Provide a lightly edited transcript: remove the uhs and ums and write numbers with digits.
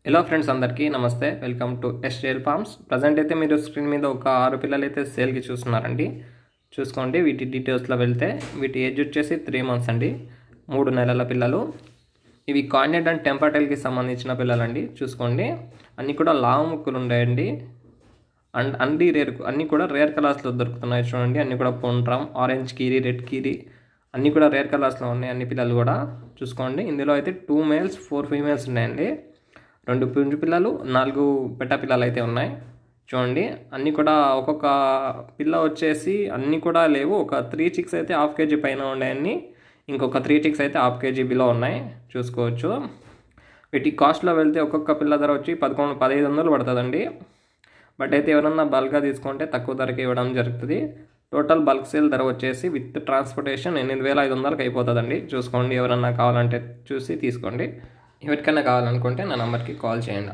Hello friends అందరికీ నమస్తే. Welcome to ఎస్టేల్ ఫార్మ్స్. ప్రజెంట్ అయితే మీరు స్క్రీన్ మీద ఒక 6 పిల్లలు అయితే సేల్కి చూస్తున్నారండి. చూసుకోండి. వీటి డీటెయిల్స్లో వెళ్తే వీటి ఏజ్ వచ్చేసి 3 months అండి, 3 నెలల పిల్లలు. ఇవి కార్నెట్ అండ్ టెంపర్టైల్కి సంబంధించిన పిల్లలండి. చూసుకోండి, అన్నీ కూడా లావు ముక్కులు ఉన్నాయండి. అండ్ అన్నీ కూడా రేర్ కలర్స్లో దొరుకుతున్నాయి. చూడండి, అన్నీ కూడా పొండ్రామ్, ఆరెంజ్ కీరీ, రెడ్ కీరీ అన్నీ కూడా రేర్ కలర్స్లో ఉన్నాయి. అన్ని పిల్లలు కూడా చూసుకోండి. ఇందులో అయితే 2 males 4 females ఉన్నాయండి. 2 పుంజు పిల్లలు, 4 పెట్ట పిల్లలు అయితే ఉన్నాయి. చూడండి, అన్నీ కూడా ఒక్కొక్క పిల్ల వచ్చేసి అన్నీ కూడా లేవు. ఒక 3 chicks అయితే 1/2 kg పైన ఉన్నాయని, ఇంకొక 3 chicks అయితే 1/2 kg బిలో ఉన్నాయి. చూసుకోవచ్చు. వీటి కాస్ట్లో వెళ్తే ఒక్కొక్క పిల్ల ధర వచ్చి 1500 పడుతుందండి. బట్ అయితే ఎవరన్నా బల్క్గా తీసుకుంటే తక్కువ ధరకి ఇవ్వడం జరుగుతుంది. టోటల్ బల్క్ సేల్ ధర వచ్చేసి విత్ ట్రాన్స్పోర్టేషన్ 8500కి అయిపోతుందండి. చూసుకోండి, ఎవరన్నా కావాలంటే చూసి తీసుకోండి. ఎవరికైనా కావాలనుకుంటే నా నెంబర్కి కాల్ చేయండి.